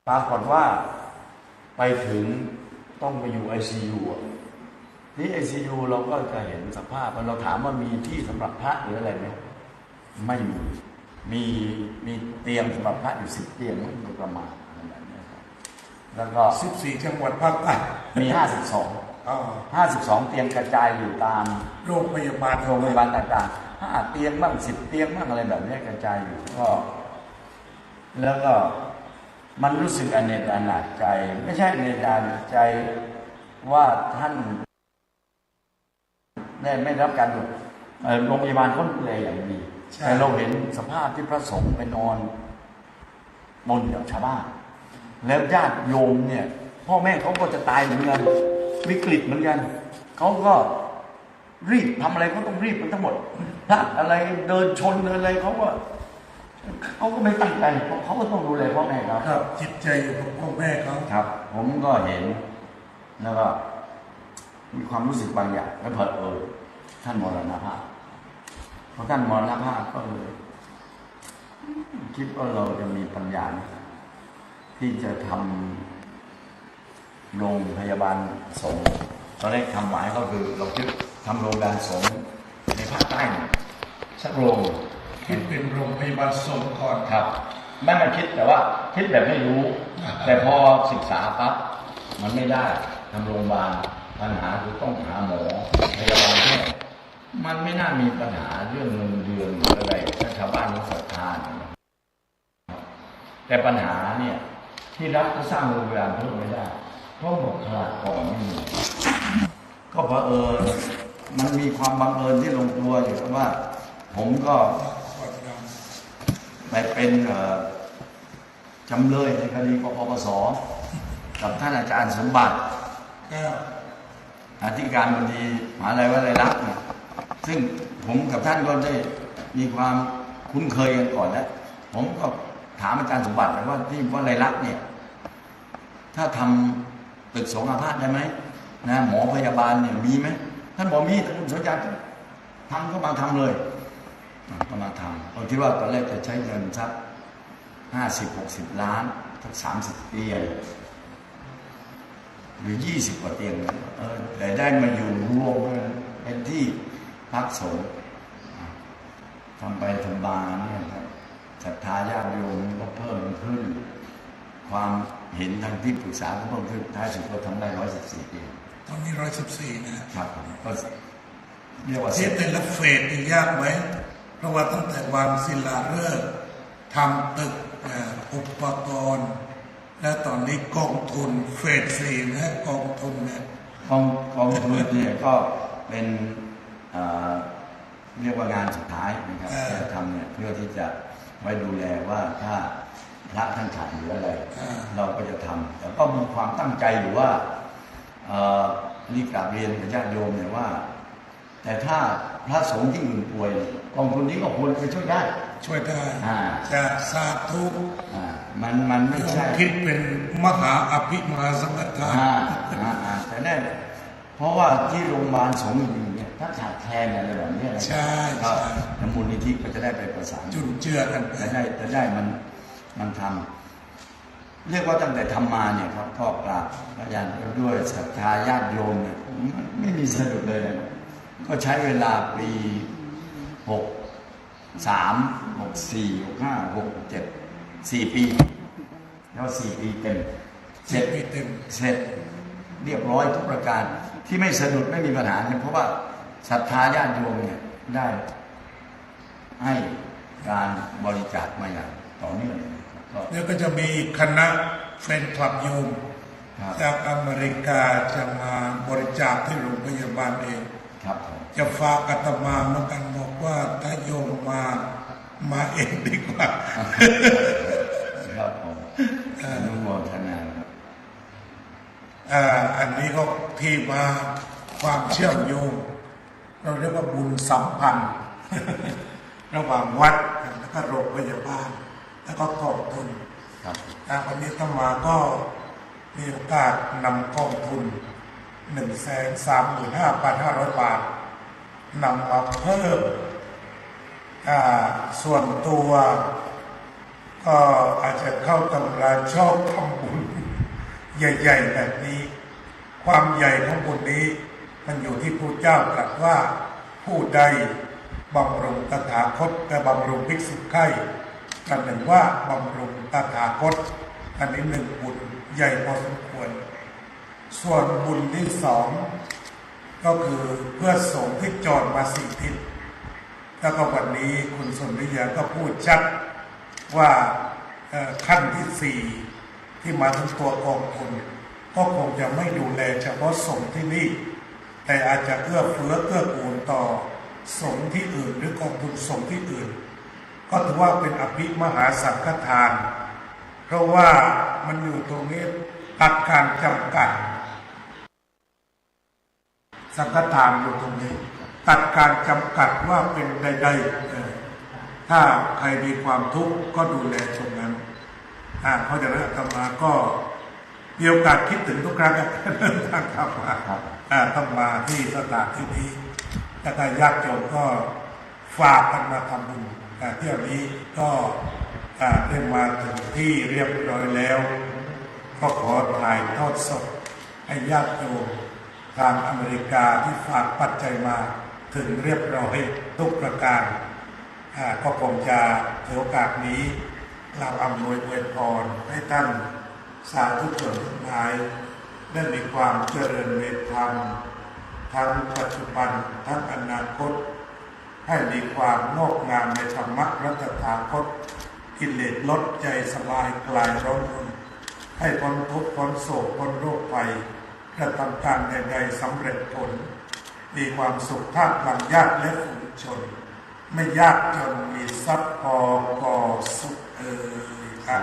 ปรากฏว่าไปถึงต้องไปอยู่ ICU นี่ ICU เราก็จะเห็นสภาพเราถามว่ามีที่สำหรับพระหรืออะไรไหมไม่มีเตียงสำหรับพระอยู่10 เตียงโดยประมาณแบบนี้ครับแล้วก็14 จังหวัดภาคใต้มี52เตียงกระจายอยู่ตามโรงพยาบาลต่างๆ5 เตียงบ้าง10 เตียงบ้างอะไรแบบนี้กระจายอยู่ก็แล้วก็มันรู้สึกอเนจอนาจใจไม่ใช่อเนจอนาจใจว่าท่านไม่รับการดูโรงพยาบาลเขาดูแลอย่างดีแต่เราเห็นสภาพที่พระสงฆ์ไปนอนบนกับชาวบ้านแล้วญาติโยมเนี่ยพ่อแม่เขาก็จะตายเหมือนกันวิกฤตเหมือนกันเขาก็รีบทำอะไรเขาต้องรีบมันทั้งหมดพระอะไรเดินชนเดินอะไรเขาก็ไม่ตั้งใจเขาก็ต้องดูแลพ่อแม่เขาครับจิตใจอยู่กับพ่อแม่เขาครับผมก็เห็นแล้วก็มีความรู้สึกบางอย่างแล้วท่านมรณภาพพอท่านมรณภาพก็เลยคิดว่าเราจะมีปัญญาที่จะทำโรงพยาบาลสงฆ์ตอนแรกทำหมายก็คือเราคิดทำโรงพยาบาลสงฆ์ในภาคใต้สักโรงคิดเป็นโรงพยาบาลสงฆ์ก่อนครับไม่มาคิดแต่ว่าคิดแบบไม่รู้แต่พอศึกษาปั๊บมันไม่ได้ทำโรงพยาบาลปัญหาคือต้องหาหมอพยาบาลแพทย์มันไม่น่ามีปัญหาเรื่องเงินเดือนหรืออะไรถ้าชาวบ้านมีศรัทธาแต่ปัญหาเนี่ยที่รัฐก็สร้างโรงพยาบาลเพิ่มไม่ได้เพราะบุคลากรไม่มีก็มันมีความบังเอิญที่ลงตัวอยู่ว่าผมก็ไปเป็นจำเลยในคดีกปปส.กับท่านอาจารย์สมบัติอธิการบดีมหาวิทยาลัยวลัยลักษณ์เนี่ยซึ่งผมกับท่านก็ได้มีความคุ้นเคยกันก่อนแล้วผมก็ถามอาจารย์สมบัติว่าที่วลัยลักษณ์เนี่ยถ้าทำตึกสงฆ์อาพาธได้ไหมนะหมอพยาบาลเนี่ยมีไหมท่านบอกมีท่านสนใจทำก็มาทำเลยก็มาทำผมคิดว่าตอนแรกจะใช้เงินสัก50-60 ล้านสัก30 เตียงหรือ20 กว่าเตียงแต่ได้มาอยู่รวมเป็นที่พักสงฆ์ทำไปทำมาเนี่ยครับศรัทธาญาติโยมก็เพิ่มขึ้นความเห็นทางที่ปรึกษาก็เพิ่มขึ้นท้ายสุดก็ทำได้114 เตียงตอนนี้114นะครับก็เรียกว่าเสร็จแต่ละเฟสยากไหมเพราะว่าตั้งแต่วางศิลาฤกษ์ทำตึกอุปกรณ์และตอนนี้กองทุนเฟส 4นะกองทุนเนี่ยกองทุนเนี่ยก็เป็นเรียกว่างานสุดท้ายนะครับจะทำเนี่ยเพื่อที่จะไว้ดูแลว่าถ้าพระท่านขาดหรืออะไรเราก็จะทำแต่ก็มีความตั้งใจอยู่ว่านี่กราบเรียนกับญาติโยมเนี่ยว่าแต่ถ้าพระสงฆ์ที่อื่นป่วยกองทุนนี้ก็ควรไปช่วยได้จะสาธุมันไม่ใช่คิดเป็นมหาอภิมหาสังฆทานแต่แน่เพราะว่าที่โรงพยาบาลสงฆ์อยู่เนี่ยถ้าขาดแคลนอะไรแบบนี้ใช่มูลนิธิก็จะได้ไปประสานจุนเจือกันจะได้มันทำเรียกว่าตั้งแต่ทำมาเนี่ยครับก็กราบพระอาจารย์ด้วยศรัทธาญาติโยมเนี่ยไม่มีสะดุดเลยก็ใช้เวลาปี63 64 65 67 4 ปีแล้ว4 ปีเต็มเสร็จเรียบร้อยทุกประการที่ไม่สะดุดไม่มีปัญหาเนี่ยเพราะว่าศรัทธาญาติโยมเนี่ยได้ให้การบริจาคมาอย่างต่อเนื่องแล้วก็จะมีคณะแฟนคลับโยมจากอเมริกาจะมาบริจาคที่โรงพยาบาลเองจะฝากอาตมาเหมือนกันบอกว่าถ้าโยมมาเองดีกว่าครับผมอนุโมทนาครับอันนี้ก็ที่มาความเชื่อมโยงเราเรียกว่าบุญสัมพันธ์ระหว่างวัดแล้วก็โรงพยาบาลแล้วก็กองทุนวันนี้อาตมาก็มีโอกาสนำกองทุน135,500 บาทนำมาเพิ่มส่วนตัว ก็อาจจะเข้าตำราชอบทำบุญใหญ่ๆแบบนี้ ความใหญ่ของบุญนี้มันอยู่ที่พระเจ้าตรัสว่าผู้ใดบำรุงตถาคตแต่บำรุงภิกษุไข่กันหนึ่งว่าบำรุงตถาคตอันนี้หนึ่งบุญใหญ่พอสมควรส่วนบุญที่สองก็คือเพื่อสงฆ์ที่จอดมาสี่ทิศแล้วก็วันนี้คุณสนธิยาก็พูดชัดว่าขั้นที่สี่ที่มาทั้งตัวกองทุนก็คงจะไม่ดูแลเฉพาะสงฆ์ที่นี่แต่อาจจะเอื้อเฟื้อเกื้อกูลต่อสงฆ์ที่อื่นหรือกองทุนสงฆ์ที่อื่นก็ถือว่าเป็นอภิมหาสังฆทานเพราะว่ามันอยู่ตรงนี้ตัดการจำกัดสังฆทานอยู่ตรงนี้ตัดการจำกัดว่าเป็นใดๆถ้าใครมีความทุกข์ก็ดูแลตรงนั้นเพราะฉะนั้นอาตมาก็มีโอกาสคิดถึงทุกครั้งเดินทางเข้ามาต้องมาที่สถานที่นี้แต่ถ้าญาติโยมก็ฝากกันมาทำบุญเที่ยวนี้ก็ได้มาถึงที่เรียบร้อยแล้วก็ขอถ่ายทอดสดให้ญาติโยมทางอเมริกาที่ฝากปัจจัยมาถึงเรียบร้อยทุกประการก็คงจะถือโอกาสนี้เราอำนวยอวยพรให้ท่านสาธุชนทั้งหลายได้มีความเจริญในธรรมทั้งปัจจุบันทั้งอนาคตให้มีความงอกงามในธรรมะรัตถาคตกิเลสลดใจสบายคลายร้อนรนให้พ้นทุกข์พ้นโศกพ้นโรคภัยกระทำการใดๆสำเร็จผลมีความสุขท่ามกลางญาติและฝูงชนไม่ยากจนมีทรัพย์พอก่อสุขอา